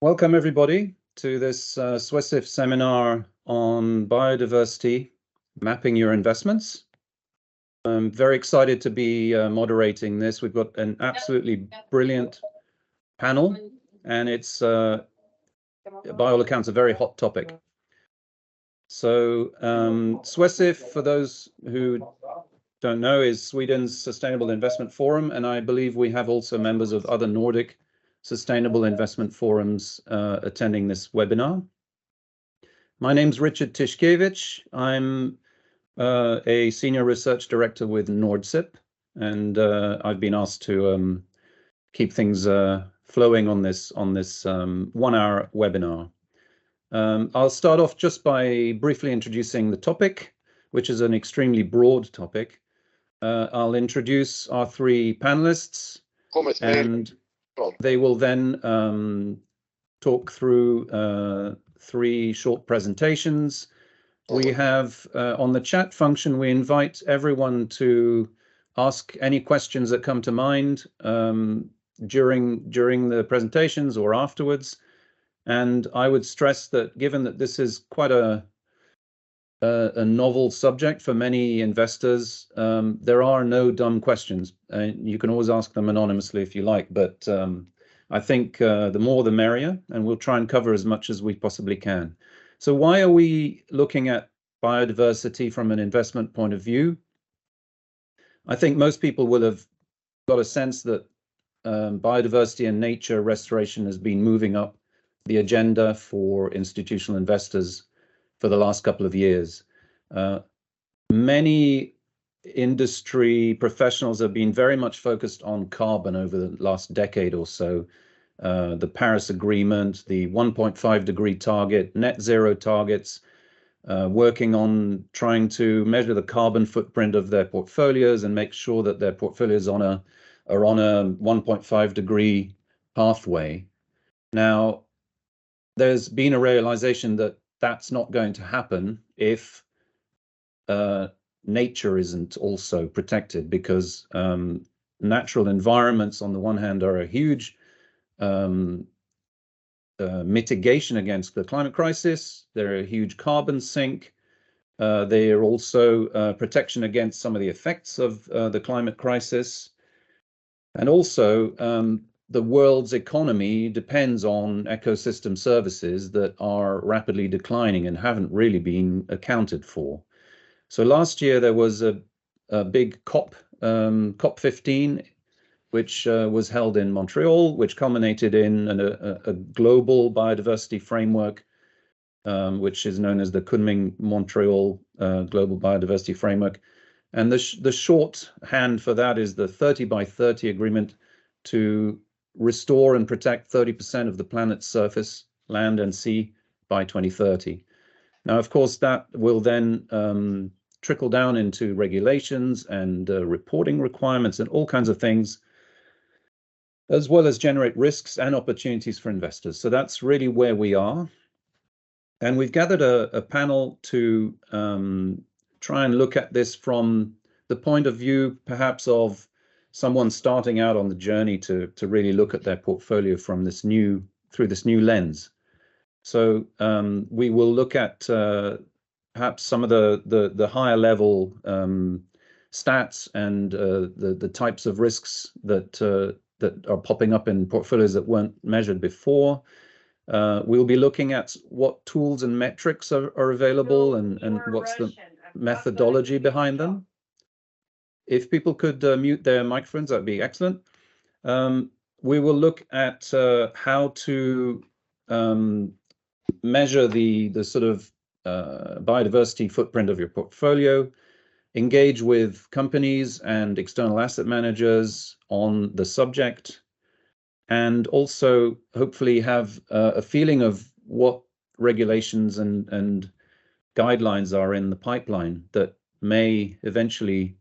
Welcome everybody to this SWESIF seminar on biodiversity, mapping your investments. I'm very excited to be moderating this. We've got an absolutely brilliant panel, and it's, by all accounts, a very hot topic. So SWESIF, for those who don't know, is Sweden's Sustainable Investment Forum, and I believe we have also members of other Nordic Sustainable Investment Forums attending this webinar. My name's Richard Tishkevich. I'm a Senior Research Director with Nordsip, and I've been asked to keep things flowing on this 1-hour webinar. I'll start off just by briefly introducing the topic, which is an extremely broad topic. I'll introduce our 3 panelists, and they will then talk through 3 short presentations. We have on the chat function, we invite everyone to ask any questions that come to mind during the presentations or afterwards. And I would stress that given that this is quite a novel subject for many investors, there are no dumb questions. You can always ask them anonymously if you like, but I think the more the merrier, and we'll try and cover as much as we possibly can. So why are we looking at biodiversity from an investment point of view? I think most people will have got a sense that biodiversity and nature restoration has been moving up the agenda for institutional investors for the last couple of years. Many industry professionals have been very much focused on carbon over the last decade or so. The Paris Agreement, the 1.5 degree target, net zero targets, working on trying to measure the carbon footprint of their portfolios and make sure that their portfolios are on a 1.5 degree pathway. Now, there's been a realization that that's not going to happen if nature isn't also protected, because natural environments on the one hand are a huge mitigation against the climate crisis. They're a huge carbon sink. They are also protection against some of the effects of the climate crisis. And also the world's economy depends on ecosystem services that are rapidly declining and haven't really been accounted for. So last year there was a big COP15, which was held in Montreal, which culminated in a global biodiversity framework, which is known as the Kunming-Montreal Global Biodiversity Framework. And the shorthand for that is the 30 by 30 agreement to restore and protect 30% of the planet's surface, land and sea by 2030. Now, of course, that will then trickle down into regulations and reporting requirements and all kinds of things, as well as generate risks and opportunities for investors. So that's really where we are. And we've gathered a panel to try and look at this from the point of view, perhaps, of someone starting out on the journey to really look at their portfolio from through this new lens. So we will look at perhaps some of the higher level stats and the types of risks that are popping up in portfolios that weren't measured before. We'll be looking at what tools and metrics are available and what's the methodology behind them. If people could mute their microphones, that'd be excellent. We will look at how to measure the sort of biodiversity footprint of your portfolio, engage with companies and external asset managers on the subject, and also hopefully have a feeling of what regulations and guidelines are in the pipeline that may eventually,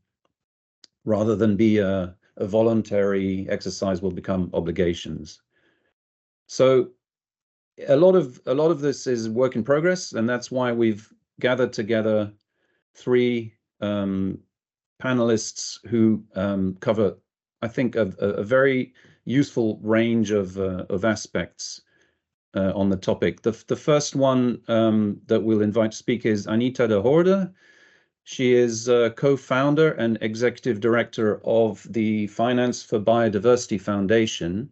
rather than be a voluntary exercise, will become obligations. So a lot of this is work in progress, and that's why we've gathered together 3 panelists who cover, I think, a very useful range of aspects on the topic. The first one that we'll invite to speak is Anita de Hoorde. She is co-founder and executive director of the Finance for Biodiversity Foundation,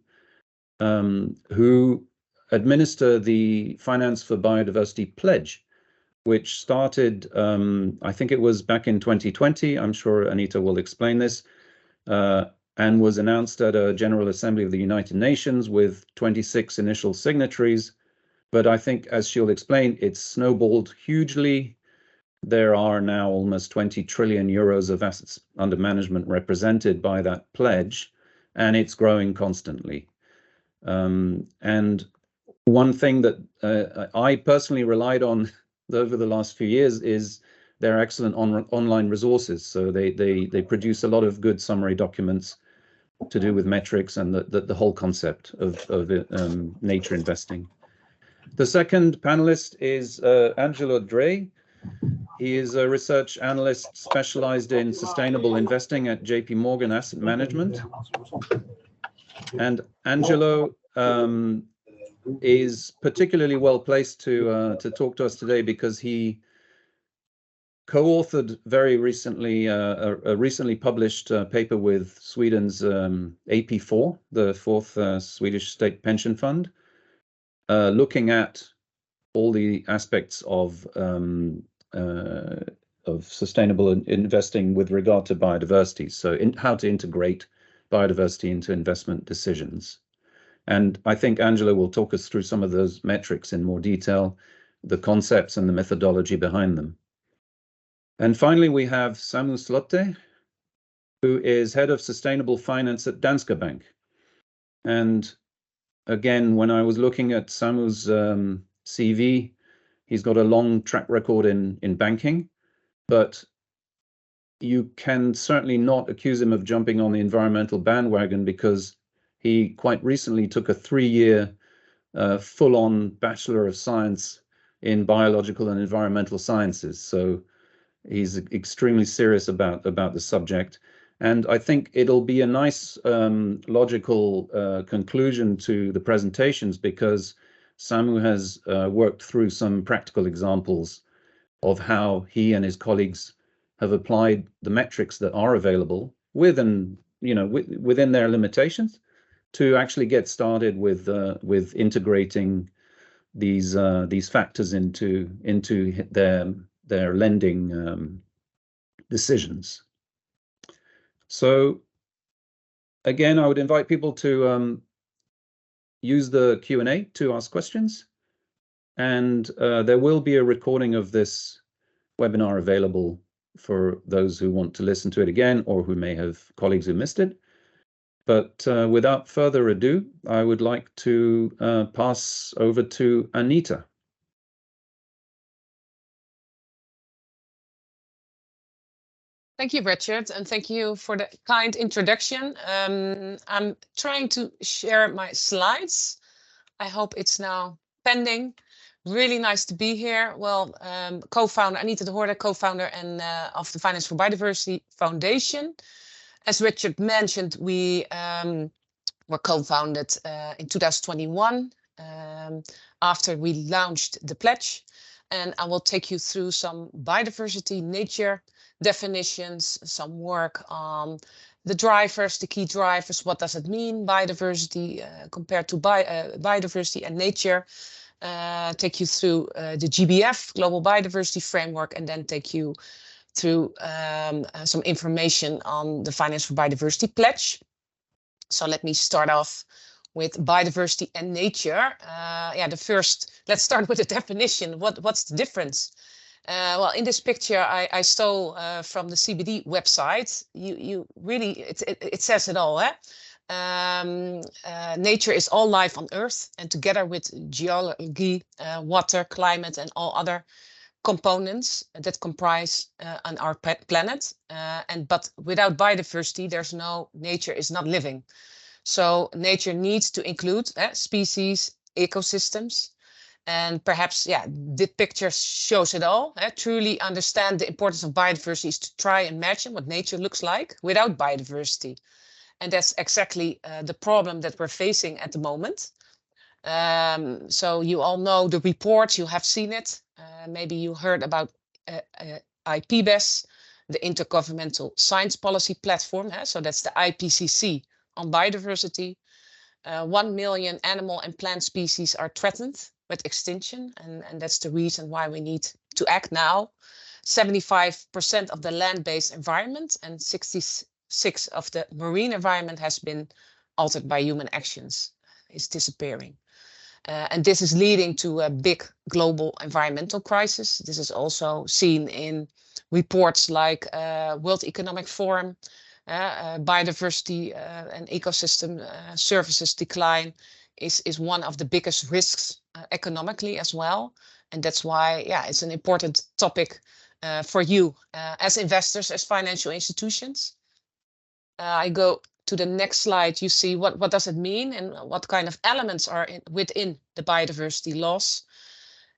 who administer the Finance for Biodiversity Pledge, which started, I think it was back in 2020. I'm sure Anita will explain this, and was announced at a General Assembly of the United Nations with 26 initial signatories. But I think, as she'll explain, it's snowballed hugely. There are now almost 20 trillion euros of assets under management represented by that pledge, and it's growing constantly. And one thing that I personally relied on over the last few years is their excellent online resources. So they produce a lot of good summary documents to do with metrics and the whole concept of nature investing. The second panelist is Angelo Drey. He is a research analyst specialized in sustainable investing at JP Morgan Asset Management. And Angelo is particularly well placed to talk to us today because he co-authored very recently a recently published paper with Sweden's AP4, the fourth Swedish state pension fund, looking at all the aspects of sustainable investing with regard to biodiversity. So how to integrate biodiversity into investment decisions. And I think Angela will talk us through some of those metrics in more detail, the concepts and the methodology behind them. And finally, we have Samu Slotte, who is head of sustainable finance at Danske Bank. And again, when I was looking at Samu's CV, he's got a long track record in banking, but you can certainly not accuse him of jumping on the environmental bandwagon, because he quite recently took a 3-year full-on Bachelor of Science in Biological and Environmental Sciences. So he's extremely serious about the subject. And I think it'll be a nice logical conclusion to the presentations, because Samu has worked through some practical examples of how he and his colleagues have applied the metrics that are available within their limitations to actually get started with integrating these factors into their lending decisions. So again, I would invite people to use the Q&A to ask questions, and there will be a recording of this webinar available for those who want to listen to it again, or who may have colleagues who missed it. But without further ado, I would like to pass over to Anita. Thank you, Richard, and thank you for the kind introduction. I'm trying to share my slides. I hope it's now pending. Really nice to be here. Well, co-founder Anita de Hoorde, co-founder and of the Finance for Biodiversity Foundation. As Richard mentioned, we were co-founded in 2021 after we launched the pledge, and I will take you through some biodiversity nature definitions, some work on the drivers, the key drivers. What does it mean, biodiversity compared to biodiversity and nature? Take you through the GBF, Global Biodiversity Framework, and then take you through some information on the Finance for Biodiversity Pledge. So let me start off with biodiversity and nature. Let's start with the definition. What's the difference? Well, in this picture, I stole from the CBD website. It says it all. Nature is all life on Earth, and together with geology, water, climate, and all other components that comprise on our planet. But without biodiversity, nature is not living. So nature needs to include species, ecosystems. And perhaps, this picture shows it all. Truly understand the importance of biodiversity is to try and imagine what nature looks like without biodiversity. And that's exactly the problem that we're facing at the moment. So you all know the report, you have seen it. Maybe you heard about IPBES, the Intergovernmental Science Policy Platform. So that's the IPCC on biodiversity. 1 million animal and plant species are threatened with extinction, and that's the reason why we need to act now. 75% of the land-based environment and 66% of the marine environment has been altered by human actions, is disappearing. And this is leading to a big global environmental crisis. This is also seen in reports like World Economic Forum, biodiversity and ecosystem services decline is one of the biggest risks economically as well. And that's why, it's an important topic for you as investors, as financial institutions. I go to the next slide. You see what does it mean and what kind of elements are within the biodiversity loss.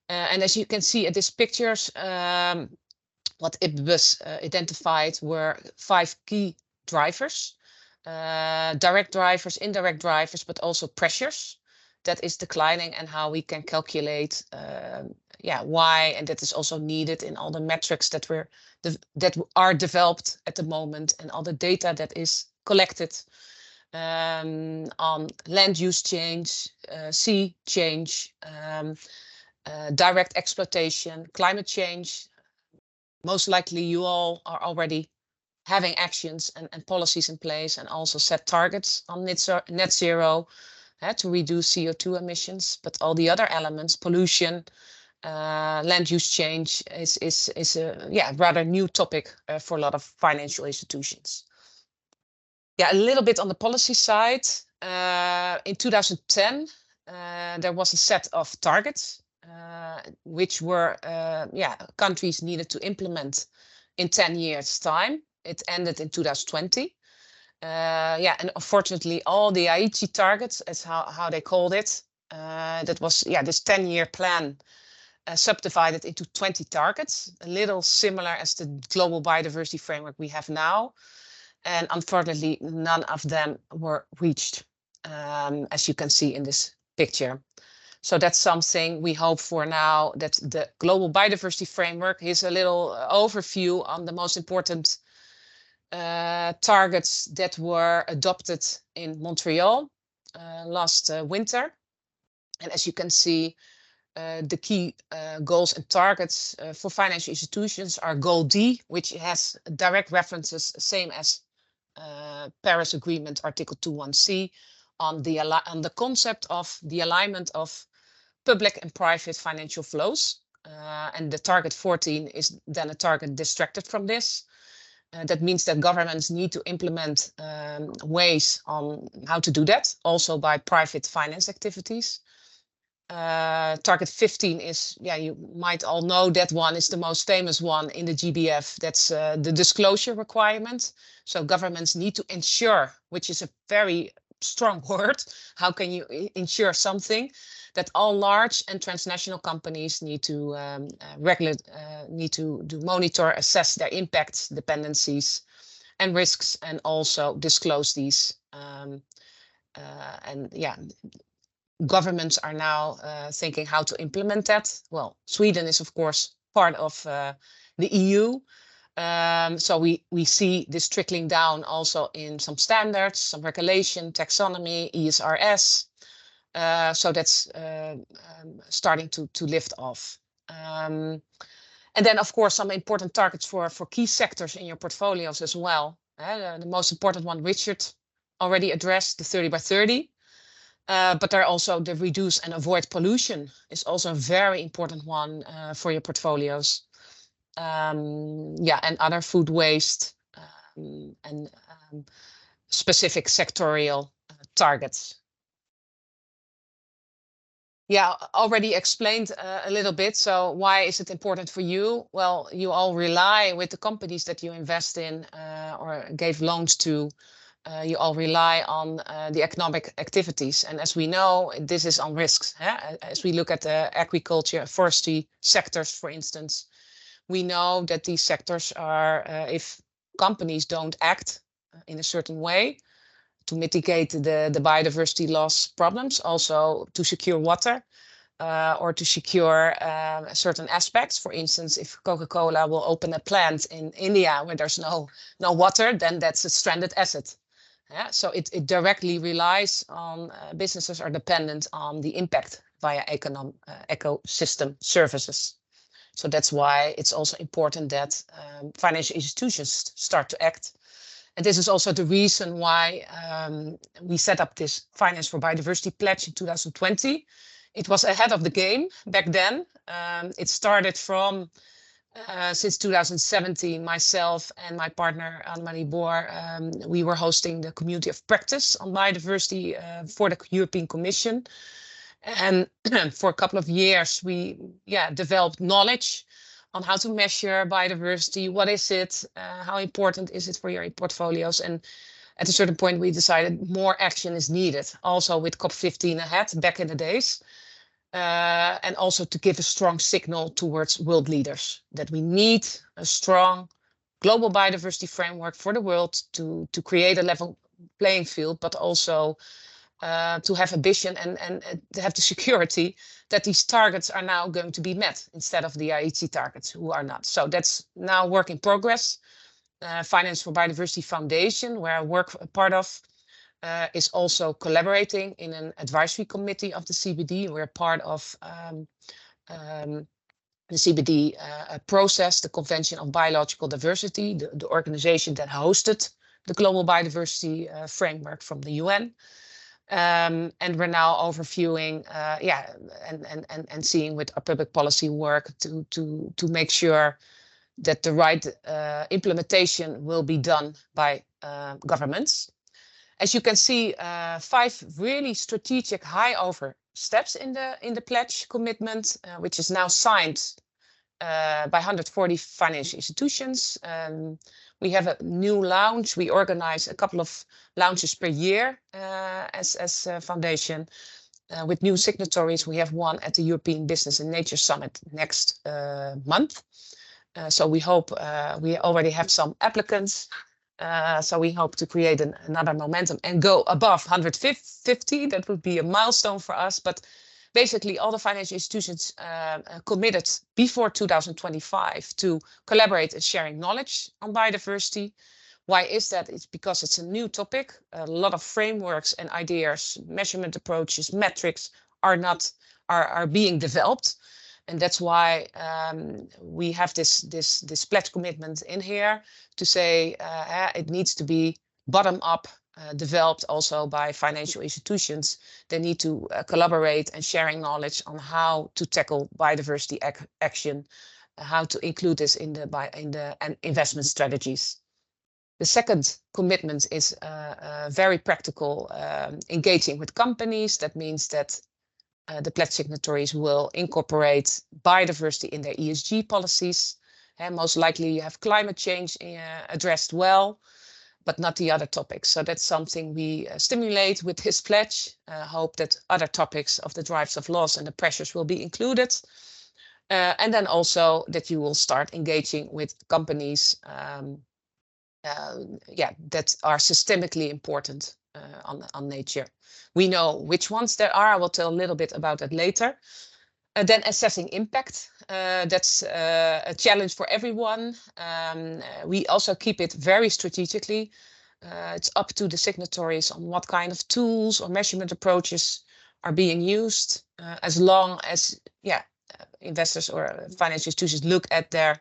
And as you can see at these pictures, what IPBES identified were 5 key drivers, direct drivers, indirect drivers, but also pressures that is declining, and how we can calculate why, and that is also needed in all the metrics that are developed at the moment, and all the data that is collected on land use change, sea change, direct exploitation, climate change. Most likely you all are already having actions and policies in place, and also set targets on net zero to reduce CO2 emissions. But all the other elements, pollution, land use change, is a rather new topic for a lot of financial institutions. A little bit on the policy side. In 2010, there was a set of targets which were countries needed to implement in 10 years' time. It ended in 2020. And unfortunately, all the Aichi targets, as how they called it, that was this 10-year plan subdivided into 20 targets, a little similar as the global biodiversity framework we have now. And unfortunately, none of them were reached, as you can see in this picture. So that's something we hope for now, that the global biodiversity framework is a little overview on the most important targets that were adopted in Montreal last winter. And as you can see, the key goals and targets for financial institutions are Goal D, which has direct references, same as Paris Agreement Article 21C, on the concept of the alignment of public and private financial flows. And the target 14 is then a target distracted from this. That means that governments need to implement ways on how to do that, also by private finance activities. Target 15 is, you might all know that one is the most famous one in the GBF. That's the disclosure requirement. So governments need to ensure, which is a very strong word, how can you ensure something, that all large and transnational companies need to monitor, assess their impacts, dependencies, and risks, and also disclose these. Governments are now thinking how to implement that. Well, Sweden is of course part of the EU. So we see this trickling down also in some standards, some regulation, taxonomy, ESRS. So that's starting to lift off. And then, of course, some important targets for key sectors in your portfolios as well. The most important one, Richard already addressed, the 30 by 30. But there are also the reduce and avoid pollution is also a very important one for your portfolios. And other food waste and specific sectorial targets. Already explained a little bit. So why is it important for you? Well, you all rely with the companies that you invest in or gave loans to. You all rely on the economic activities. And as we know, this is on risks. As we look at the agriculture, forestry sectors, for instance, we know that these sectors are, if companies don't act in a certain way to mitigate the biodiversity loss problems, also to secure water or to secure certain aspects. For instance, if Coca-Cola will open a plant in India where there's no water, then that's a stranded asset. Yeah, so it directly relies on businesses are dependent on the impact via ecosystem services. So that's why it's also important that financial institutions start to act. And this is also the reason why we set up this Finance for Biodiversity pledge in 2020. It was ahead of the game back then. It started from since 2017, myself and my partner Anne-Marie Boer, we were hosting the community of practice on biodiversity for the European Commission. And for a couple of years, we developed knowledge on how to measure biodiversity. What is it? How important is it for your portfolios? And at a certain point, we decided more action is needed. Also with COP15 ahead, back in the days. And also to give a strong signal towards world leaders that we need a strong global biodiversity framework for the world to create a level playing field, but also to have ambition and to have the security that these targets are now going to be met instead of the IEC targets who are not. So that's now work in progress. Finance for Biodiversity Foundation, where I work a part of, is also collaborating in an advisory committee of the CBD. We're part of the CBD process, the Convention on Biological Diversity, the organization that hosted the Global Biodiversity Framework from the UN. And we're now overviewing, and seeing with our public policy work to make sure that the right implementation will be done by governments. As you can see, 5 really strategic high over steps in the pledge commitment, which is now signed by 140 financial institutions. We have a new launch. We organize a couple of launches per year as a foundation with new signatories. We have one at the European Business and Nature Summit next month. So we hope we already have some applicants. So we hope to create another momentum and go above 150. That would be a milestone for us. But basically, all the financial institutions committed before 2025 to collaborate and sharing knowledge on biodiversity. Why is that? It's because it's a new topic. A lot of frameworks and ideas, measurement approaches, metrics are being developed. And that's why we have this pledge commitment in here to say it needs to be bottom up, developed also by financial institutions. They need to collaborate and sharing knowledge on how to tackle biodiversity action, how to include this in the investment strategies. The second commitment is very practical, engaging with companies. That means that the pledge signatories will incorporate biodiversity in their ESG policies. And most likely you have climate change addressed well, but not the other topics. So that's something we stimulate with this pledge. Hope that other topics of the drivers of loss and the pressures will be included. And then also that you will start engaging with companies that are systemically important on nature. We know which ones there are. I will tell a little bit about that later. Then assessing impact. That's a challenge for everyone. We also keep it very strategically. It's up to the signatories on what kind of tools or measurement approaches are being used, as long as investors or financial institutions look at their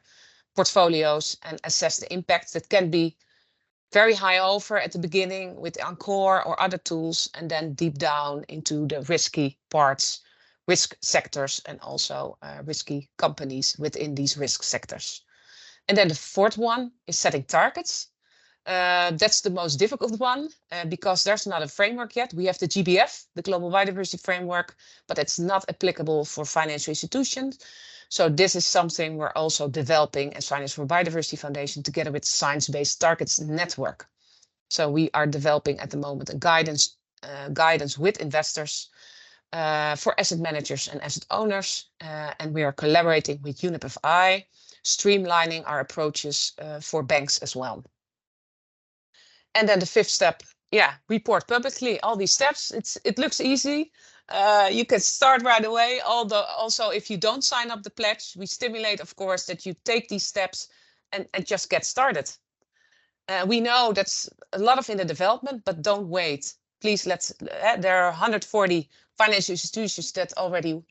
portfolios and assess the impact. That can be very high over at the beginning with Encore or other tools, and then deep down into the risky parts, risk sectors, and also risky companies within these risk sectors. And then the fourth one is setting targets. That's the most difficult one because there's not a framework yet. We have the GBF, the Global Biodiversity Framework, but it's not applicable for financial institutions. So this is something we're also developing as Finance for Biodiversity Foundation together with Science Based Targets Network. So we are developing at the moment a guidance with investors for asset managers and asset owners. And we are collaborating with UNEP-FI, streamlining our approaches for banks as well. And then the fifth step report publicly all these steps. It looks easy. You can start right away. Although also, if you don't sign up the pledge, we stimulate, of course, that you take these steps and just get started. We know that's a lot of in the development, but don't wait. Please, there are 140 financial institutions that already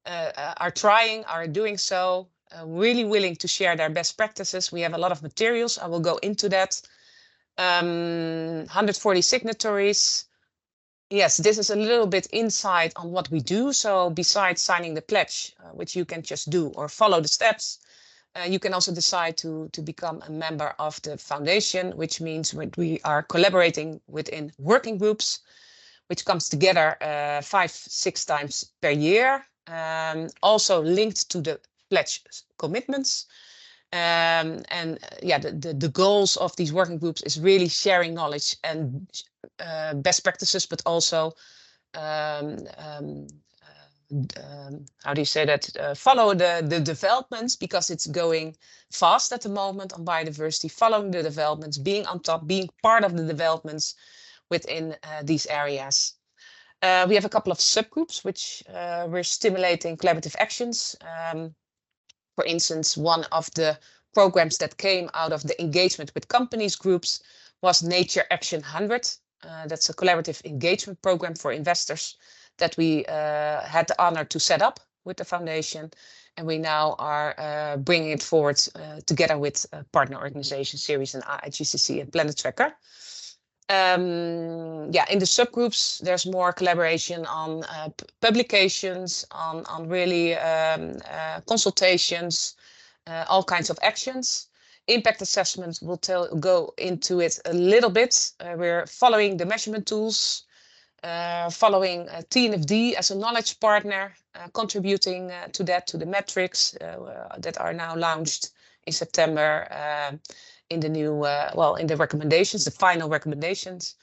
are doing so, really willing to share their best practices. We have a lot of materials. I will go into that. 140 signatories. Yes, this is a little bit insight on what we do. So besides signing the pledge, which you can just do or follow the steps, you can also decide to become a member of the foundation, which means we are collaborating within working groups, which comes together 5-6 times per year, also linked to the pledge commitments. The goals of these working groups is really sharing knowledge and best practices, but also how do you say that? Follow the developments, because it's going fast at the moment on biodiversity, following the developments, being on top, being part of the developments within these areas. We have a couple of subgroups which we're stimulating collaborative actions. For instance, one of the programs that came out of the engagement with companies groups was Nature Action 100. That's a collaborative engagement program for investors that we had the honor to set up with the foundation. And we now are bringing it forward together with partner organizations, Ceres and IGCC and Planet Tracker. In the subgroups, there's more collaboration on publications, on really consultations, all kinds of actions. Impact assessment will go into it a little bit. We're following the measurement tools, following TNFD as a knowledge partner, contributing to the metrics that are now launched in September. In the new, in the recommendations, the final recommendations.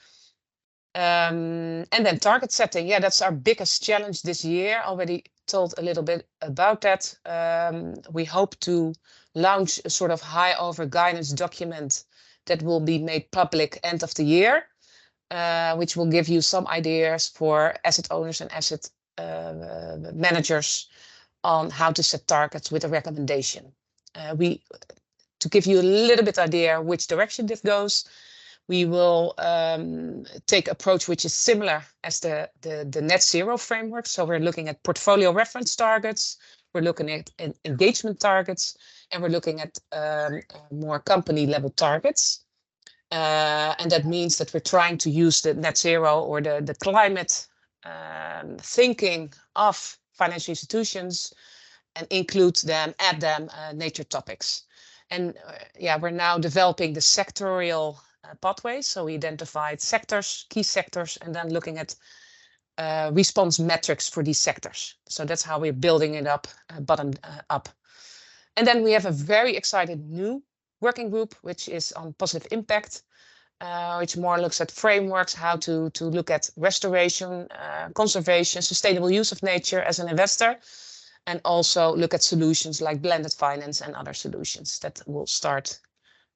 And then target setting. Yeah, that's our biggest challenge this year. Already told a little bit about that. We hope to launch a sort of high over guidance document that will be made public end of the year, which will give you some ideas for asset owners and asset managers on how to set targets with a recommendation. To give you a little bit idea which direction this goes, we will take an approach which is similar as the net zero framework. So we're looking at portfolio reference targets, we're looking at engagement targets, and we're looking at more company level targets. And that means that we're trying to use the net zero or the climate thinking of financial institutions and add them nature topics. And we're now developing the sectorial pathways. So we identified sectors, key sectors, and then looking at response metrics for these sectors. So that's how we're building it up, bottom up. And then we have a very excited new working group, which is on positive impact, which more looks at frameworks, how to look at restoration, conservation, sustainable use of nature as an investor. And also look at solutions like blended finance and other solutions that will start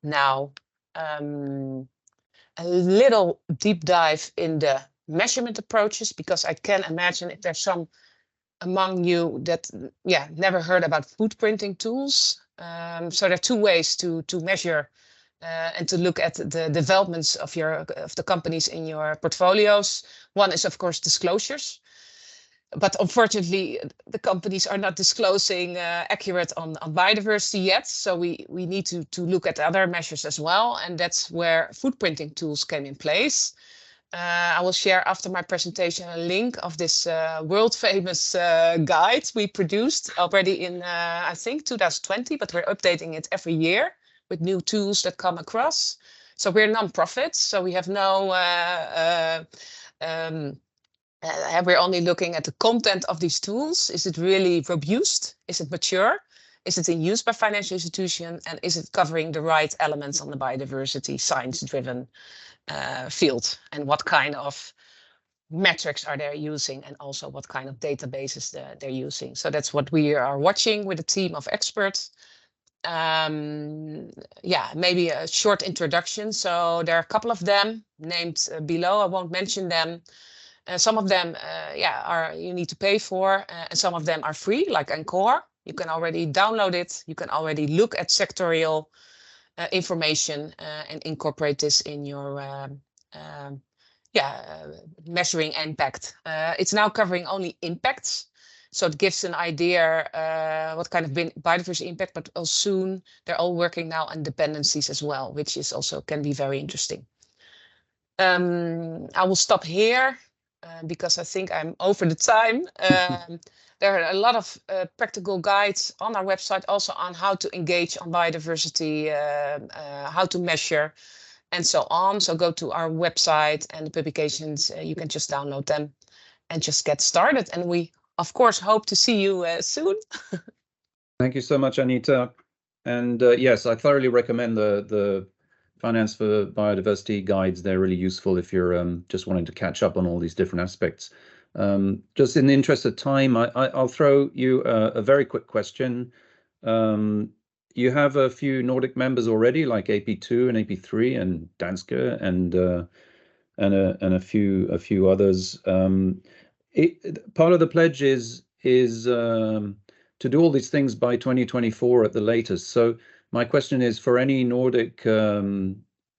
now. A little deep dive in the measurement approaches, because I can imagine if there's some among you that never heard about footprinting tools. So there are two ways to measure and to look at the developments of the companies in your portfolios. One is, of course, disclosures. But unfortunately, the companies are not disclosing accurate on biodiversity yet. So we need to look at other measures as well. And that's where footprinting tools came in place. I will share after my presentation a link of this world famous guide we produced already in, I think, 2020, but we're updating it every year with new tools that come across. So we're non-profit, so we have no... we're only looking at the content of these tools. Is it really robust? Is it mature? Is it in use by financial institutions? And is it covering the right elements on the biodiversity science-driven field? And what kind of metrics are they using? And also what kind of databases they're using? So that's what we are watching with a team of experts. yeah, maybe a short introduction. So there are a couple of them named below. I won't mention them. Some of them, yeah, you need to pay for, and some of them are free, like Encore. You can already download it. You can already look at sectorial information and incorporate this in your measuring impact. It's now covering only impacts. So it gives an idea what kind of biodiversity impact, but soon they're all working now on dependencies as well, which is also can be very interesting. I will stop here because I think I'm over the time. There are a lot of practical guides on our website also on how to engage on biodiversity, how to measure, and so on. So go to our website and the publications, you can just download them and just get started. And we, of course, hope to see you soon. Thank you so much, Anita. And yes, I thoroughly recommend the Finance for Biodiversity guides. They're really useful if you're just wanting to catch up on all these different aspects. Just in the interest of time, I'll throw you a very quick question. You have a few Nordic members already, like AP2 and AP3 and Danske and a few others. Part of the pledge is to do all these things by 2024 at the latest. So my question is, for any Nordic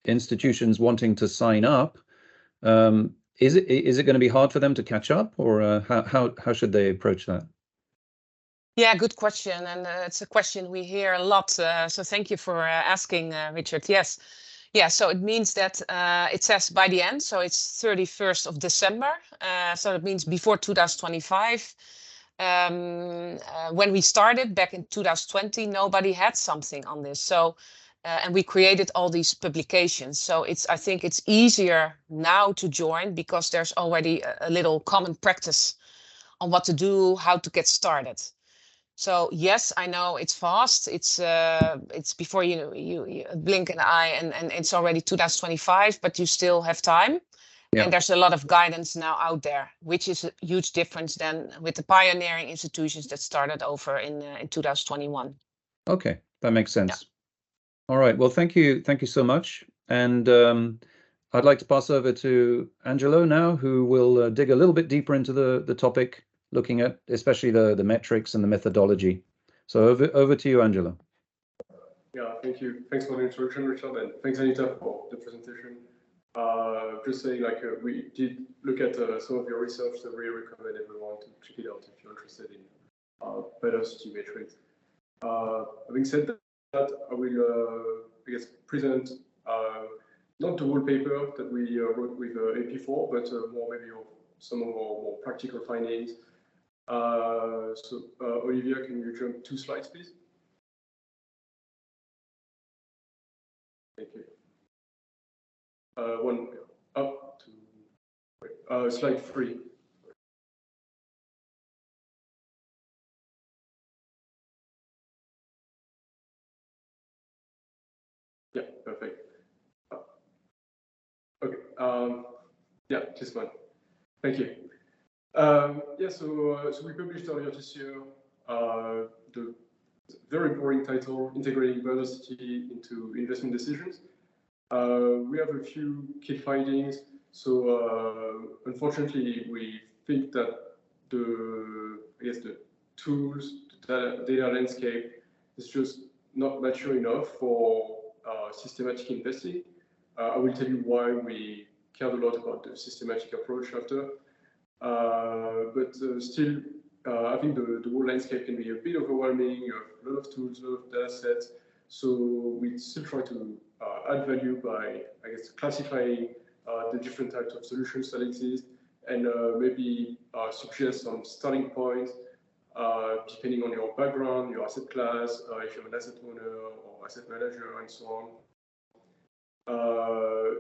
institutions wanting to sign up, is it going to be hard for them to catch up, or how should they approach that? Yeah, good question, and it's a question we hear a lot. So thank you for asking, Richard. Yes, yeah. So it means that it says by the end, so it's 31st of December. So it means before 2025. When we started back in 2020, nobody had something on this. So, and we created all these publications. So I think it's easier now to join because there's already a little common practice on what to do, how to get started. So yes, I know it's fast. It's before you blink an eye, and it's already 2025, but you still have time. Yeah. And there's a lot of guidance now out there, which is a huge difference than with the pioneering institutions that started over in 2021. Okay, that makes sense. Yeah. All right. Well, thank you so much. And I'd like to pass over to Angelo now, who will dig a little bit deeper into the topic, looking at especially the metrics and the methodology. So over to you, Angelo. Yeah, thank you. Thanks for the introduction, Richard, and thanks, Anita, for the presentation. Just saying, like, we did look at some of your research, so we recommend everyone to check it out if you're interested in biodiversity metrics. Having said that, I will, I guess, present not the whole paper that we wrote with AP4, but more maybe some of our more practical findings. So, Olivia, can you jump 2 slides, please? Thank you. One up to slide 3. Yeah, perfect. Okay. Yeah, this one. Thank you. Yeah, so we published earlier this year the very boring title, Integrating Biodiversity into Investment Decisions. We have a few key findings. So unfortunately, we think that the tools, the data landscape is just not mature enough for systematic investing. I will tell you why we cared a lot about the systematic approach after. But still, I think the whole landscape can be a bit overwhelming. You have a lot of tools, a lot of data sets. So we still try to add value by, I guess, classifying the different types of solutions that exist, and maybe suggest some starting points depending on your background, your asset class, if you're an asset owner or asset manager, and so on.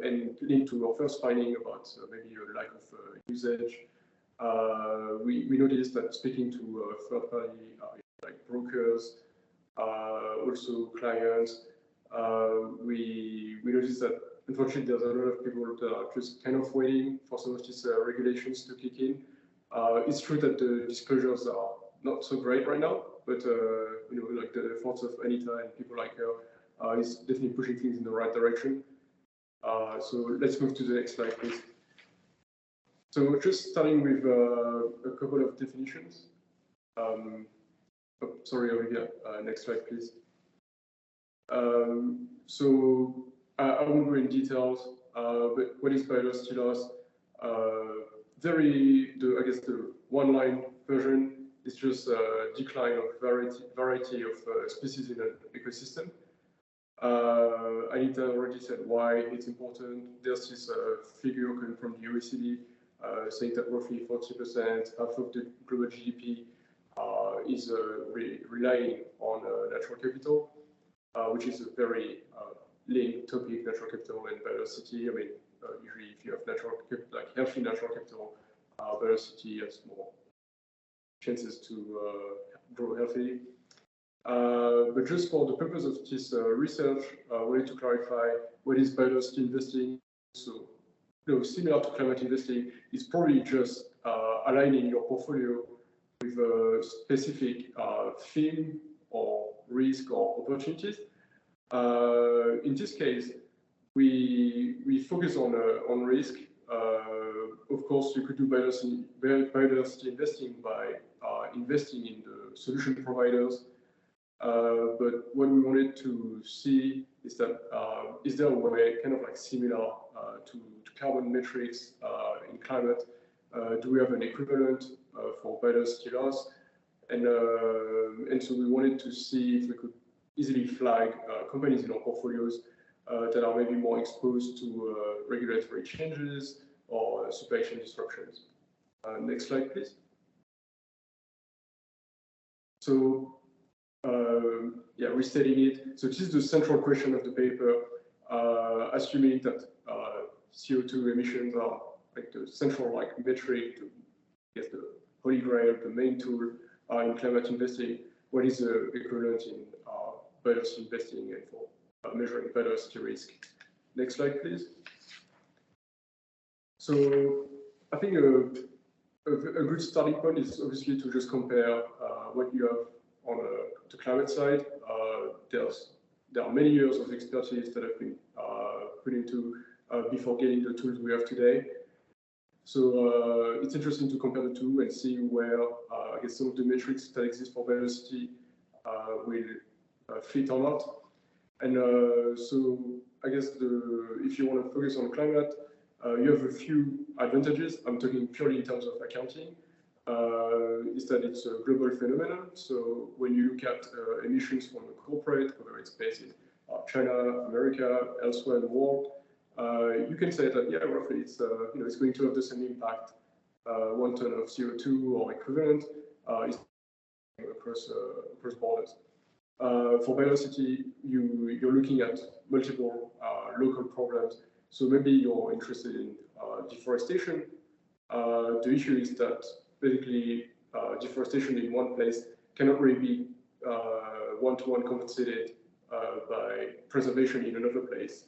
And link to our first finding about maybe a lack of usage. We noticed that speaking to third party like brokers, also clients, we noticed that unfortunately there's a lot of people that are just kind of waiting for some of these regulations to kick in. It's true that the disclosures are not so great right now, but you know, like the efforts of Anita and people like her is definitely pushing things in the right direction. So let's move to the next slide, please. So just starting with a couple of definitions. Oh, sorry, Olivia, next slide, please. So I won't go in details, but what is biodiversity loss? I guess the one-line version is just a decline of variety of species in an ecosystem. Anita already said why it's important. There's this figure coming from the OECD saying that roughly 40%, half of the global GDP is relying on natural capital, which is a very linked topic, natural capital and biodiversity. I mean, usually if you have like healthy natural capital, biodiversity has more chances to grow healthily. But just for the purpose of this research, we need to clarify what is biodiversity investing. So, you know, similar to climate investing, it's probably just aligning your portfolio with a specific theme or risk or opportunities. In this case, we focus on risk. Of course, you could do biodiversity investing by investing in the solution providers. But what we wanted to see is that is there a way, kind of like similar to carbon metrics in climate? Do we have an equivalent for biodiversity loss? And so we wanted to see if we could easily flag companies in our portfolios that are maybe more exposed to regulatory changes or supply chain disruptions. Next slide, please. So, yeah, restating it. So this is the central question of the paper, assuming that CO2 emissions are like the central metric, to get the holy grail, the main tool in climate investing. What is the equivalent in biodiversity investing and for measuring biodiversity risk? Next slide, please. So I think a good starting point is obviously to just compare what you have on the climate side. There are many years of expertise that have been put into before getting the tools we have today. So it's interesting to compare the two and see where I guess some of the metrics that exist for biodiversity will fit or not. And so I guess if you want to focus on climate, you have a few advantages. I'm talking purely in terms of accounting. Is that it's a global phenomenon. So when you look at emissions from a corporate, whether it's based in China, America, elsewhere in the world, you can say that, yeah, roughly it's it's going to have the same impact. 1 ton of CO2 or equivalent is across borders. For biodiversity, you're looking at multiple local problems. So maybe you're interested in deforestation. The issue is that basically deforestation in one place cannot really be one-to-one compensated by preservation in another place.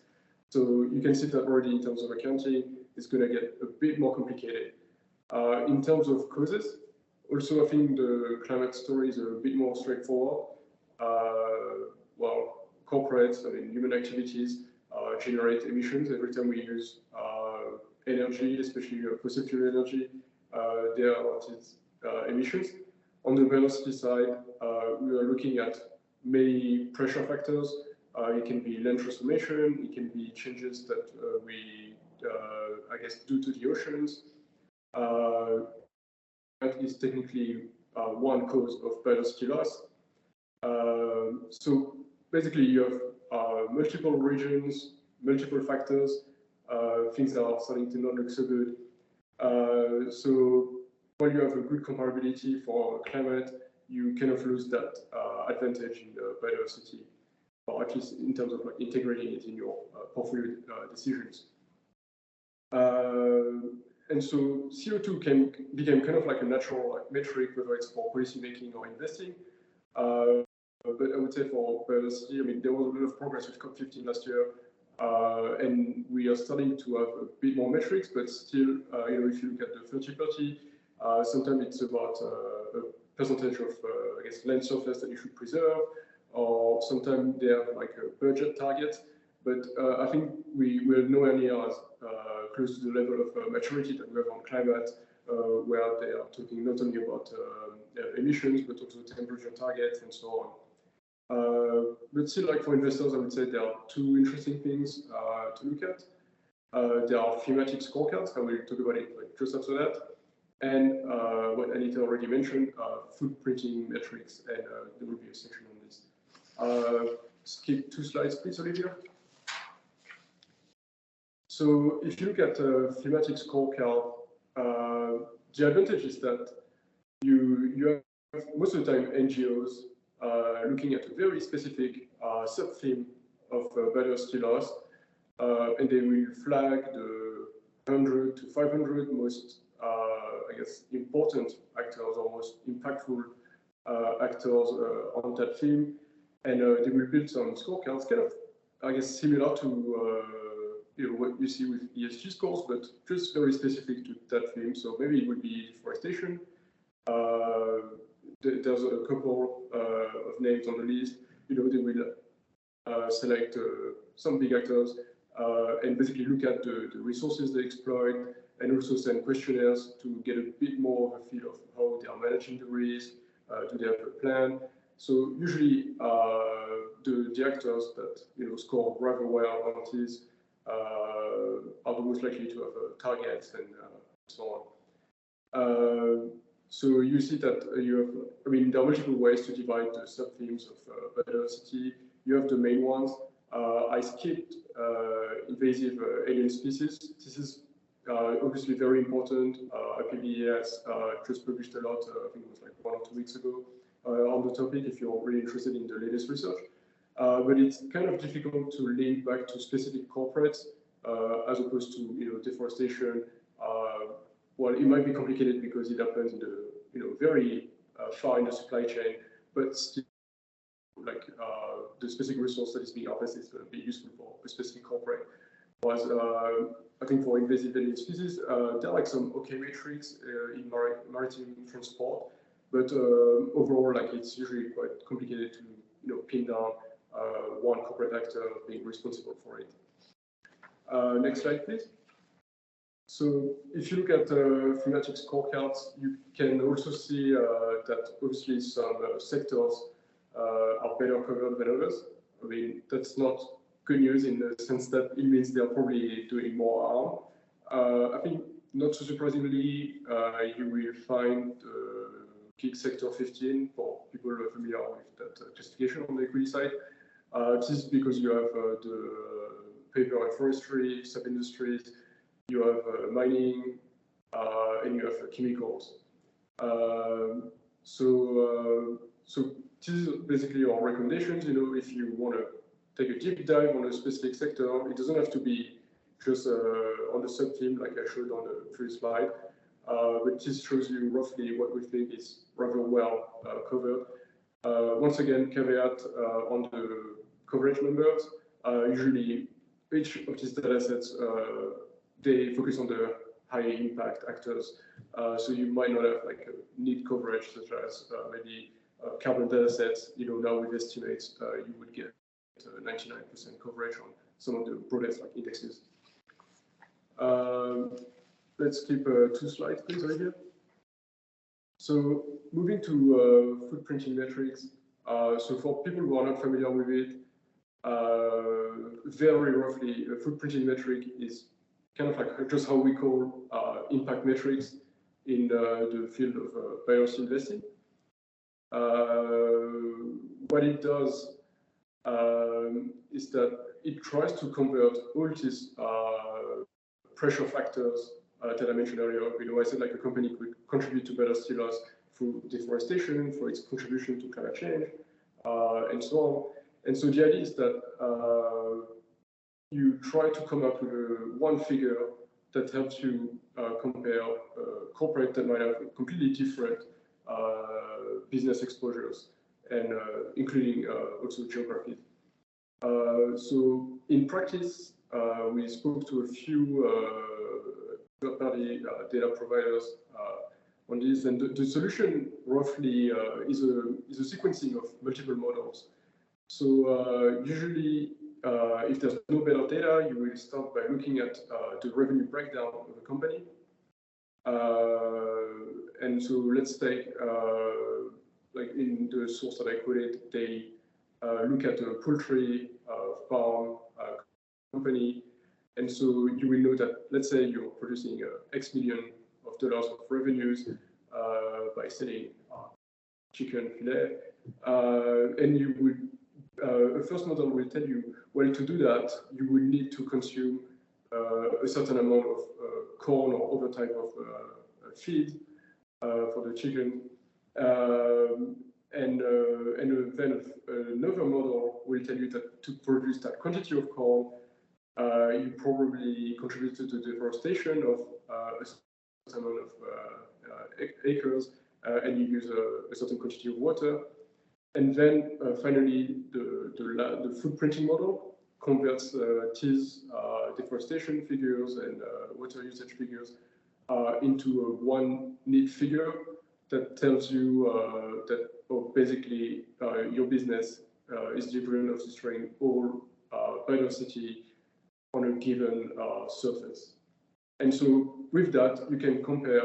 So you can see that already in terms of accounting, it's going to get a bit more complicated. In terms of causes, also I think the climate story is a bit more straightforward. Well, corporates, I mean, human activities generate emissions every time we use energy, especially fossil fuel energy. There are emissions. On the biodiversity side, we are looking at many pressure factors. It can be land transformation. It can be changes that we, I guess, do to the oceans. That is technically one cause of biodiversity loss. So basically, you have multiple regions, multiple factors, things that are starting to not look so good. So while you have a good comparability for climate, you kind of lose that advantage in biodiversity, or at least in terms of integrating it in your portfolio decisions. And so CO2 became kind of like a natural metric, whether it's for policy making or investing. But I would say for biodiversity, I mean, there was a lot of progress with COP15 last year, and we are starting to have a bit more metrics, but still, if you look at the 30-30, sometimes it's about percentage of, I guess, land surface that you should preserve, or sometimes they have like a budget target. But I think we're nowhere near as close to the level of maturity that we have on climate, where they are talking not only about emissions, but also temperature targets and so on. But still, like for investors, I would say there are two interesting things to look at. There are thematic scorecards. I will talk about it like just after that. And what Anita already mentioned, footprinting metrics, and there will be a section on this. Skip 2 slides, please, Olivia. So if you look at thematic scorecard, the advantage is that you have most of the time NGOs looking at a very specific sub-theme of biodiversity loss, and they will flag the 100 to 500 most, I guess, important actors or most impactful actors on that theme, and they will build some scorecards, kind of, I guess, similar to what you see with ESG scores, but just very specific to that theme. So maybe it would be deforestation. There's a couple of names on the list. They will select some big actors and basically look at the resources they exploit, and also send questionnaires to get a bit more of a feel of how they are managing the risk. Do they have a plan? So usually the actors that score rather well on this are the most likely to have targets and so on. So you see that you have, I mean, there are multiple ways to divide the sub-themes of biodiversity. You have the main ones. I skipped invasive alien species. This is obviously very important. IPBES just published a lot, I think it was like 1 or 2 weeks ago, on the topic if you're really interested in the latest research. But it's kind of difficult to link back to specific corporates as opposed to deforestation. Well, it might be complicated because it happens in the very far in the supply chain, but still, like the specific resource that is being harvested is going to be useful for a specific corporate. Whereas I think for invasive alien species, there are like some okay metrics in maritime transport, but overall, like it's usually quite complicated to pin down one corporate actor being responsible for it. Next slide, please. So if you look at thematic scorecards, you can also see that obviously some sectors are better covered than others. I mean, that's not good news in the sense that it means they're probably doing more harm. I think not so surprisingly, you will find peak sector 15 for people who are familiar with that justification on the equity side. This is because you have the paper and forestry, sub-industries, you have mining, and you have chemicals. So this is basically our recommendations. If you want to take a deep dive on a specific sector, it doesn't have to be just on the sub-theme like I showed on the previous slide, but this shows you roughly what we think is rather well covered. Once again, caveat on the coverage numbers. Usually, each of these data sets they focus on the high impact actors. So you might not have like a need coverage such as maybe carbon data sets. Now with estimates, you would get 99% coverage on some of the broadest like indexes. Let's keep 2 slides, please, Olivia. So moving to footprinting metrics. So for people who are not familiar with it, very roughly, a footprinting metric is kind of like just how we call impact metrics in the field of biodiversity investing. What it does is that it tries to convert all these pressure factors that I mentioned earlier. I said like a company could contribute to biodiversity loss through deforestation, for its contribution to climate change, and so on. And so the idea is that you try to come up with one figure that helps you compare corporate that might have completely different business exposures, and including also geographies. So in practice, we spoke to a few third-party data providers on this. And the solution roughly is a sequencing of multiple models. So usually, if there's no better data, you will start by looking at the revenue breakdown of a company. And so let's take, like in the source that I quoted, they look at a poultry farm company. And so you will know that, let's say you're producing X million of dollars of revenues by selling chicken fillet. And you would, a first model will tell you, well, to do that, you will need to consume a certain amount of corn or other type of feed for the chicken. And then another model will tell you that to produce that quantity of corn, you probably contributed to the deforestation of a certain amount of acres, and you use a certain quantity of water. And then finally, the footprinting model converts these deforestation figures and water usage figures into one neat figure that tells you that basically your business is the equivalent of destroying all biodiversity on a given surface. And so with that, you can compare,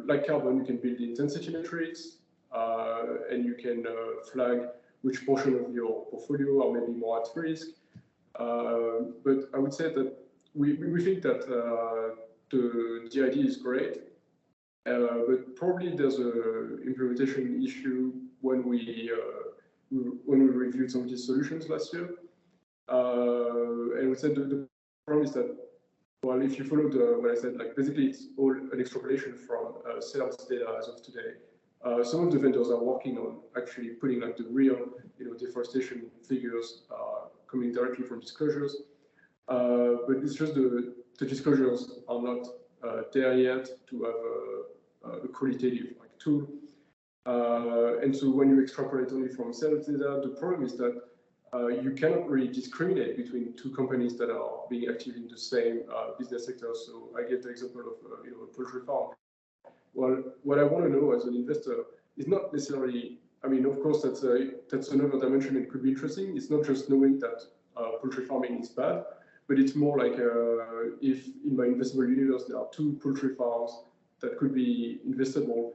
like carbon, you can build the intensity metrics, and you can flag which portion of your portfolio are maybe more at risk. But I would say that we think that the idea is great, but probably there's a implementation issue when we reviewed some of these solutions last year. And we said the problem is that, well, if you follow what I said, like basically it's all an extrapolation from sales data as of today. Some of the vendors are working on actually putting like the real, deforestation figures coming directly from disclosures, but it's just the disclosures are not there yet to have a qualitative tool. And so when you extrapolate only from sales data, the problem is that you cannot really discriminate between two companies that are being active in the same business sector. So I get the example of a poultry farm. Well, what I want to know as an investor is not necessarily, I mean, of course, that's another dimension and could be interesting. It's not just knowing that poultry farming is bad, but it's more like if in my investable universe there are two poultry farms that could be investable,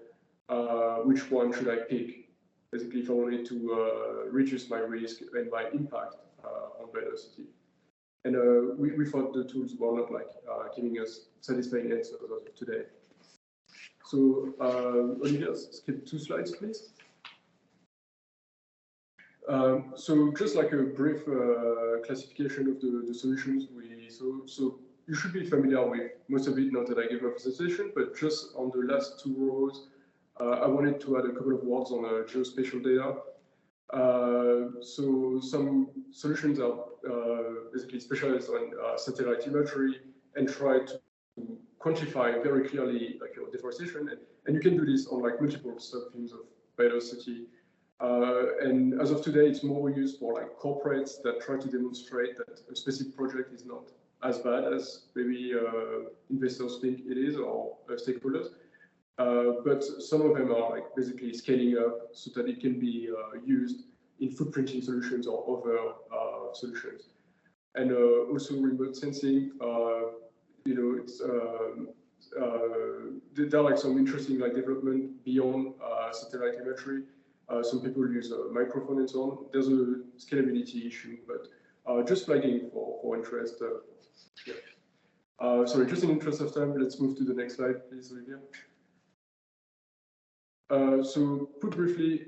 which one should I pick? Basically, if I wanted to reduce my risk and my impact on biodiversity. And we thought the tools were not like giving us satisfying answers as of today. So Olivia, skip 2 slides, please. So just like a brief classification of the solutions so you should be familiar with most of it, not that I gave a presentation, but just on the last 2 rows, I wanted to add a couple of words on geospatial data. So some solutions are basically specialized on satellite imagery and try to quantify very clearly like your deforestation, and you can do this on like multiple subthemes of biodiversity. And as of today, it's more used for like corporates that try to demonstrate that a specific project is not as bad as maybe investors think it is or stakeholders. But some of them are like basically scaling up so that it can be used in footprinting solutions or other solutions. And also remote sensing, it's there are like some interesting like development beyond satellite imagery. Some people use a microphone and so on. There's a scalability issue, but just flagging for interest. Yeah. Sorry, just in interest of time, let's move to the next slide, please, Olivia. So put briefly,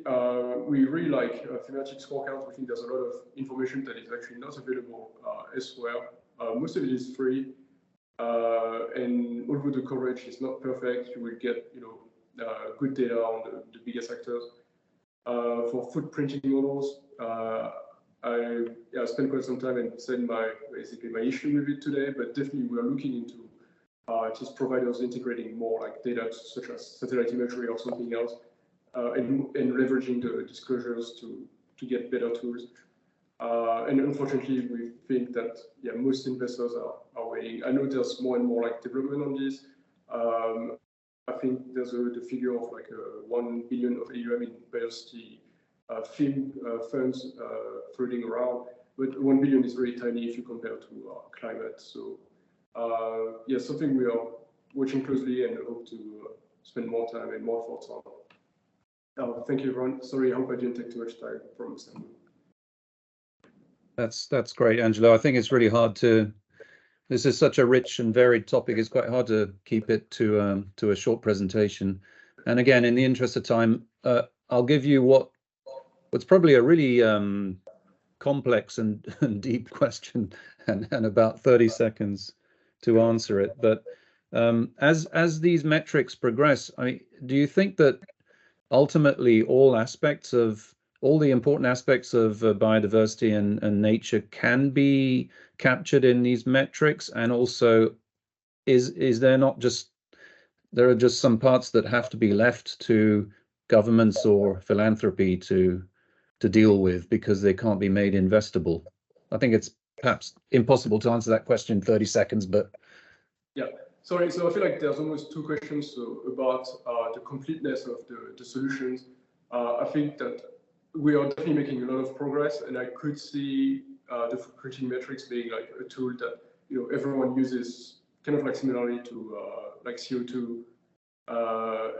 we really like thematic scorecards. We think there's a lot of information that is actually not available elsewhere. Most of it is free, and although the coverage is not perfect, you will get good data on the biggest actors. For footprinting models, I spent quite some time and said basically my issue with it today, but definitely we are looking into just providers integrating more like data such as satellite imagery or something else, and leveraging the disclosures to get better tools. And unfortunately, we think that most investors are waiting. I know there's more and more like development on this. I think there's the figure of like 1 billion of AUM in biodiversity funds floating around, but 1 billion is very tiny if you compare to climate. So yeah, something we are watching closely and hope to spend more time and more thoughts on. Thank you, everyone. Sorry, I hope I didn't take too much time from Sam. That's great, Angelo. I think it's really hard to. This is such a rich and varied topic. It's quite hard to keep it to a short presentation. And again, in the interest of time, I'll give you what's probably a really complex and deep question, and about 30 seconds to answer it. But as these metrics progress, I mean, do you think that ultimately all the important aspects of biodiversity and nature can be captured in these metrics? And also, is there not just there are just some parts that have to be left to governments or philanthropy to deal with because they can't be made investable? I think it's perhaps impossible to answer that question in 30 seconds, but yeah. Sorry, so I feel like there's almost two questions about the completeness of the solutions. I think that we are definitely making a lot of progress, and I could see the footprinting metrics being like a tool that everyone uses, kind of like similarly to like CO2,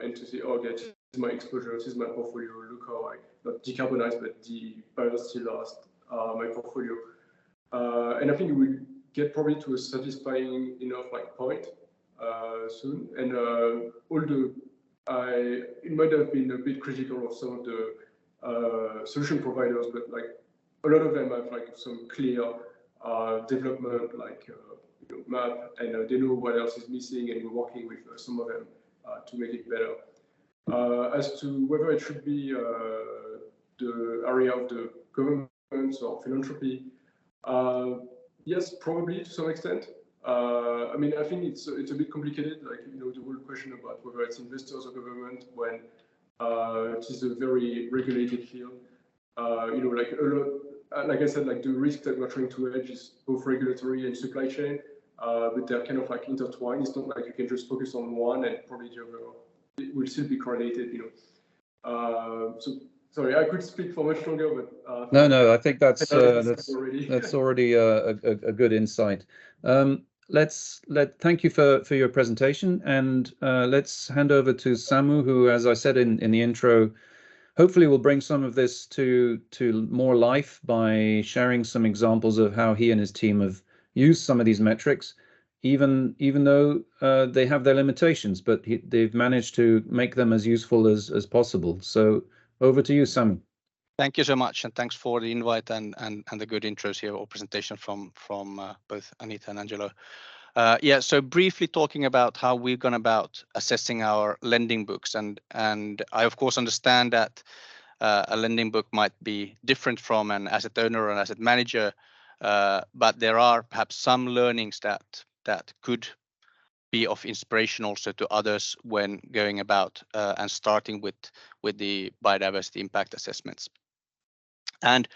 and to say, oh, okay, this is my exposure, this is my portfolio. Look how I not decarbonize, but the biodiversity lost my portfolio. And I think we will get probably to a satisfying enough like point soon. And it might have been a bit critical of some of the solution providers, but like a lot of them have like some clear development like map, and they know what else is missing, and we're working with some of them to make it better. As to whether it should be the area of the governments or philanthropy, yes, probably to some extent. I mean, I think it's a bit complicated, like the whole question about whether it's investors or government when it is a very regulated field. Like a lot, like I said, like the risk that we're trying to hedge is both regulatory and supply chain, but they're kind of like intertwined. It's not like you can just focus on one and probably the other. It will still be correlated, So sorry, I could speak for much longer, but no, I think that's already already a good insight. Thank you for your presentation, and let's hand over to Samu, who, as I said in the intro, hopefully will bring some of this to more life by sharing some examples of how he and his team have used some of these metrics, even though they have their limitations, but they've managed to make them as useful as possible. So over to you, Samu. Thank you so much, and thanks for the invite and the good intros here or presentation from both Anita and Angelo. Yeah, so briefly talking about how we've gone about assessing our lending books, and I of course understand that a lending book might be different from an asset owner or an asset manager, but there are perhaps some learnings that could be of inspiration also to others when going about and starting with the biodiversity impact assessments. And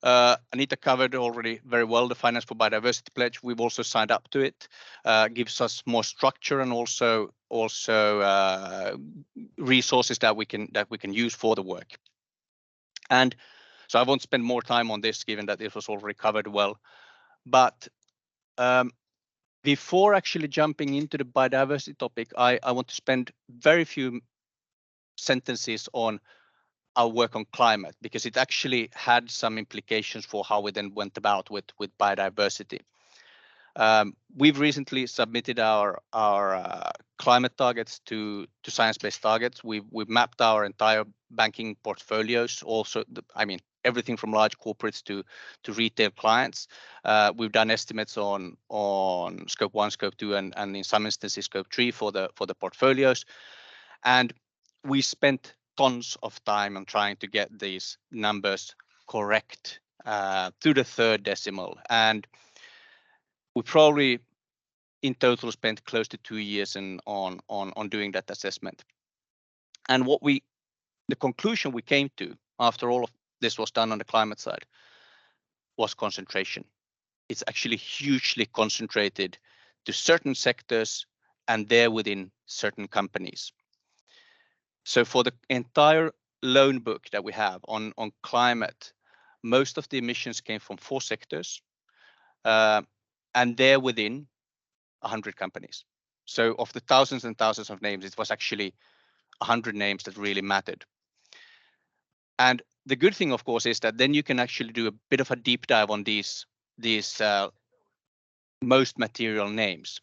Anita covered already very well the Finance for Biodiversity pledge. We've also signed up to it. Gives us more structure and also resources that we can use for the work. And so I won't spend more time on this, given that it was already covered well. But before actually jumping into the biodiversity topic, I want to spend very few sentences on our work on climate, because it actually had some implications for how we then went about with biodiversity. We've recently submitted our climate targets to science-based targets. We've mapped our entire banking portfolios, also everything from large corporates to retail clients. We've done estimates on scope 1, scope 2, and in some instances scope 3 for the portfolios. And we spent tons of time on trying to get these numbers correct to the third decimal, and we probably in total spent close to 2 years on doing that assessment. And the conclusion we came to after all of this was done on the climate side was concentration. It's actually hugely concentrated to certain sectors and there within certain companies. So for the entire loan book that we have on climate, most of the emissions came from 4 sectors, and they're within 100 companies. So of the thousands and thousands of names, it was actually 100 names that really mattered. And the good thing, of course, is that then you can actually do a bit of a deep dive on these most material names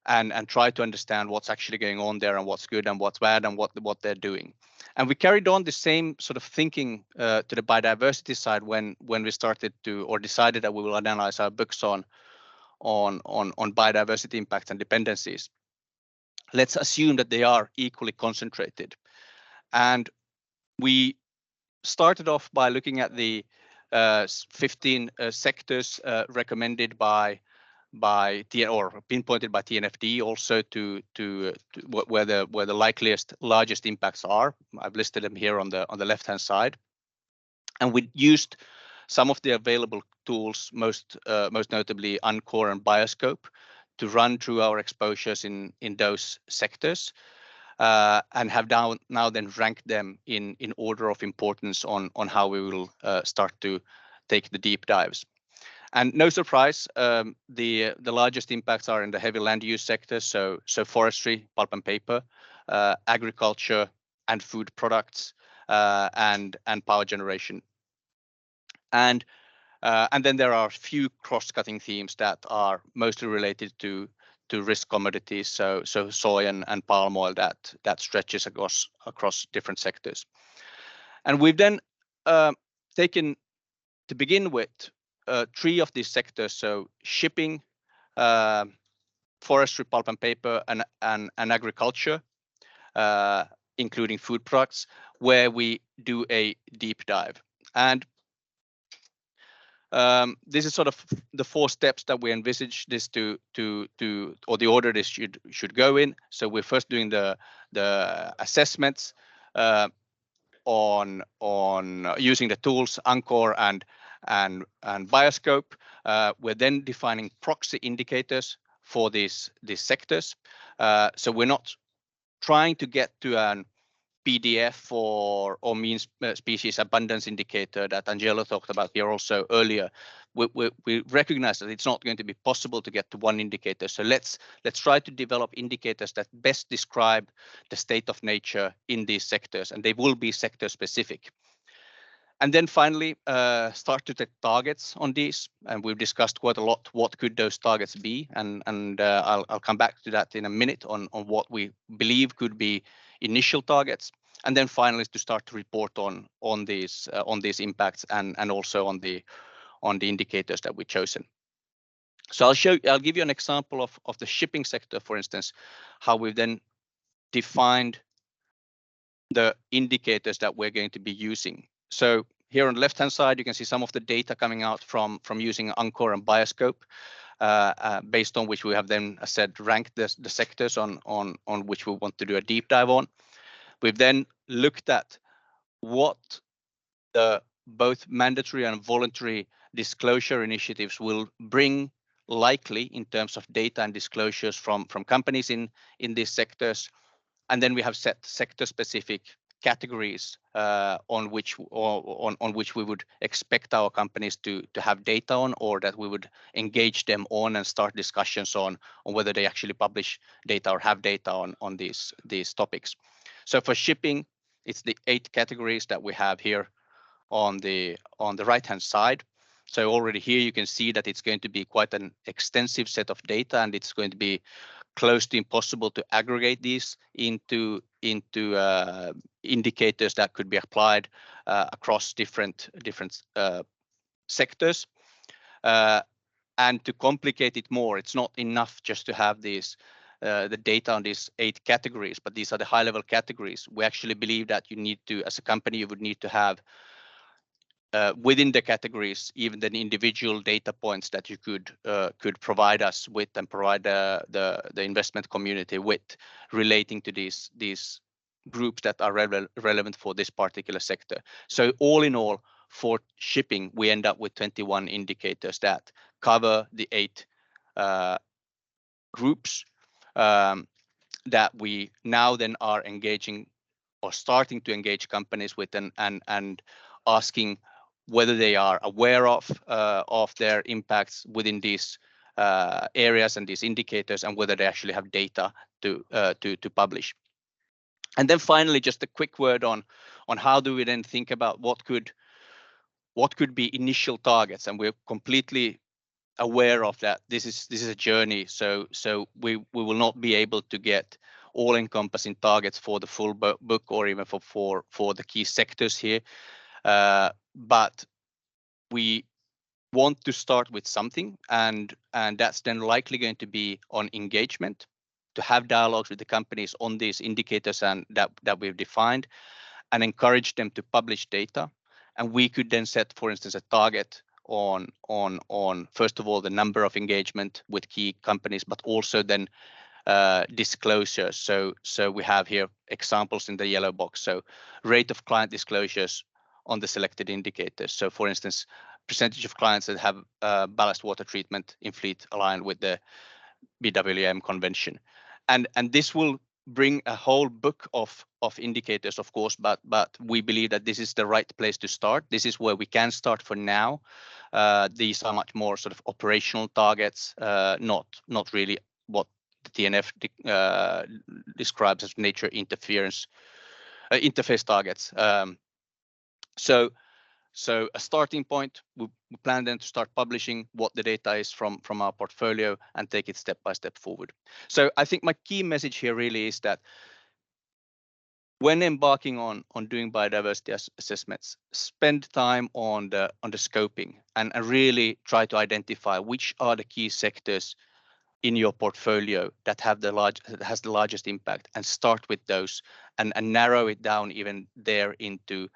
and try to understand what's actually going on there and what's good and what's bad and what they're doing. And we carried on the same sort of thinking to the biodiversity side when we started to, or decided that we will analyze our books on biodiversity impacts and dependencies. Let's assume that they are equally concentrated. And we started off by looking at the 15 sectors recommended by or pinpointed by TNFD, also to where the largest impacts are. I've listed them here on the left hand side, and we used some of the available tools, most notably Anchor and Bioscope, to run through our exposures in those sectors, and have now then ranked them in order of importance on how we will start to take the deep dives. And no surprise, the largest impacts are in the heavy land use sector, so forestry, pulp and paper, agriculture and food products, and power generation. And then there are a few cross-cutting themes that are mostly related to risk commodities, so soy and palm oil that stretches across different sectors. And we've then taken, to begin with, 3 of these sectors, so shipping, forestry, pulp and paper, and agriculture, including food products, where we do a deep dive. And this is sort of the 4 steps that we envisage this to or the order this should go in. So we're first doing the assessments on using the tools Anchor and Bioscope. We're then defining proxy indicators for these sectors. So we're not trying to get to an PDF or mean species abundance indicator that Angelo talked about here also earlier. We recognize that it's not going to be possible to get to one indicator. So let's try to develop indicators that best describe the state of nature in these sectors, and they will be sector specific. And then finally, start to set targets on these, and we've discussed quite a lot what could those targets be, and I'll come back to that in a minute on what we believe could be initial targets, and then finally to start to report on these impacts and also on the indicators that we've chosen. So I'll give you an example of the shipping sector, for instance, how we've then defined the indicators that we're going to be using. So here on the left-hand side, you can see some of the data coming out from using Anchor and Bioscope, based on which we have then, as said, ranked the sectors on which we want to do a deep dive on. We've then looked at what the both mandatory and voluntary disclosure initiatives will bring likely in terms of data and disclosures from companies in these sectors. And then we have set sector-specific categories on which we would expect our companies to have data on, or that we would engage them on and start discussions on whether they actually publish data or have data on these topics. So for shipping, it's the 8 categories that we have here on the right-hand side. So already here you can see that it's going to be quite an extensive set of data, and it's going to be close to impossible to aggregate these into indicators that could be applied across different sectors. And to complicate it more, it's not enough just to have these the data on these 8 categories, but these are the high-level categories. We actually believe that you need to, as a company, you would need to have within the categories, even the individual data points that you could provide us with and provide the investment community with, relating to these groups that are relevant for this particular sector. So all in all, for shipping, we end up with 21 indicators that cover the 8 groups that we now then are engaging starting to engage companies with and asking whether they are aware of their impacts within these areas and these indicators, and whether they actually have data to publish. And then finally, just a quick word on how do we then think about what could be initial targets, and we're completely aware of that. This is a journey, so we will not be able to get all-encompassing targets for the full book or even for the key sectors here, but we want to start with something, and that's then likely going to be on engagement, to have dialogues with the companies on these indicators and that we've defined, and encourage them to publish data. And we could then set, for instance, a target on first of all the number of engagement with key companies, but also then disclosures. So we have here examples in the yellow box. So rate of client disclosures on the selected indicators. So for instance, percentage of clients that have ballast water treatment in fleet aligned with the BWM convention, and this will bring a whole book of indicators, of course, but we believe that this is the right place to start. This is where we can start for now. These are much more sort of operational targets, not really what the TNF describes as nature interface targets. So a starting point, we plan then to start publishing what the data is from our portfolio and take it step by step forward. So I think my key message here really is that when embarking on doing biodiversity assessments, spend time on the scoping and really try to identify which are the key sectors in your portfolio that has the largest impact, and start with those and narrow it down even there into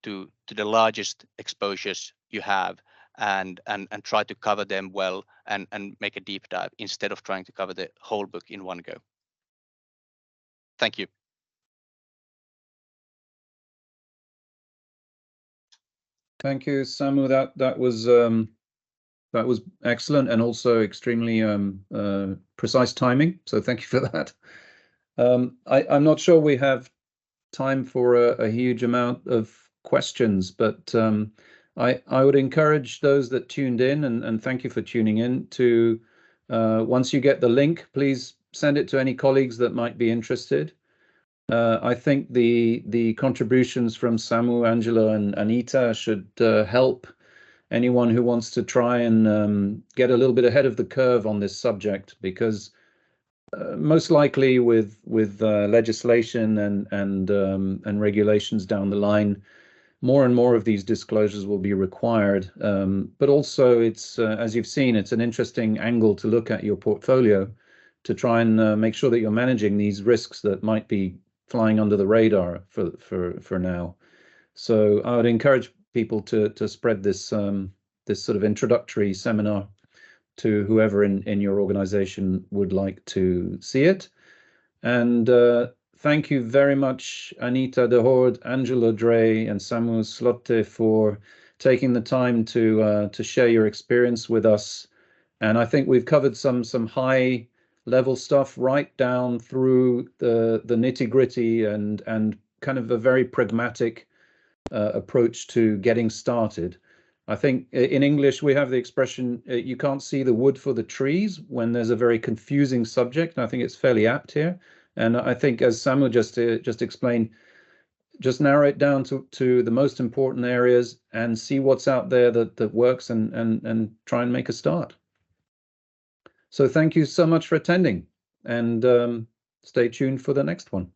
the largest exposures you have, and try to cover them well and make a deep dive instead of trying to cover the whole book in one go. Thank you. Thank you, Samu. That was excellent, and also extremely precise timing. So thank you for that. I'm not sure we have time for a huge amount of questions, but I would encourage those that tuned in, and thank you for tuning in, to once you get the link, please send it to any colleagues that might be interested. I think the contributions from Samu, Angela, and Anita should help anyone who wants to try and get a little bit ahead of the curve on this subject, because most likely with legislation and regulations down the line, more and more of these disclosures will be required. But also, it's as you've seen, it's an interesting angle to look at your portfolio to try and make sure that you're managing these risks that might be flying under the radar for now. So I would encourage people to spread this this sort of introductory seminar to whoever in your organization would like to see it. And thank you very much, Anita de Hoord, Angela Dre, and Samu Slotte, for taking the time to share your experience with us. And I think we've covered some high level stuff right down through the nitty-gritty and kind of a very pragmatic approach to getting started. I think in English we have the expression, you can't see the wood for the trees, when there's a very confusing subject. And I think it's fairly apt here. And I think, as Samu just explained, just narrow it down to the most important areas and see what's out there that works, and try and make a start. So thank you so much for attending, and stay tuned for the next one.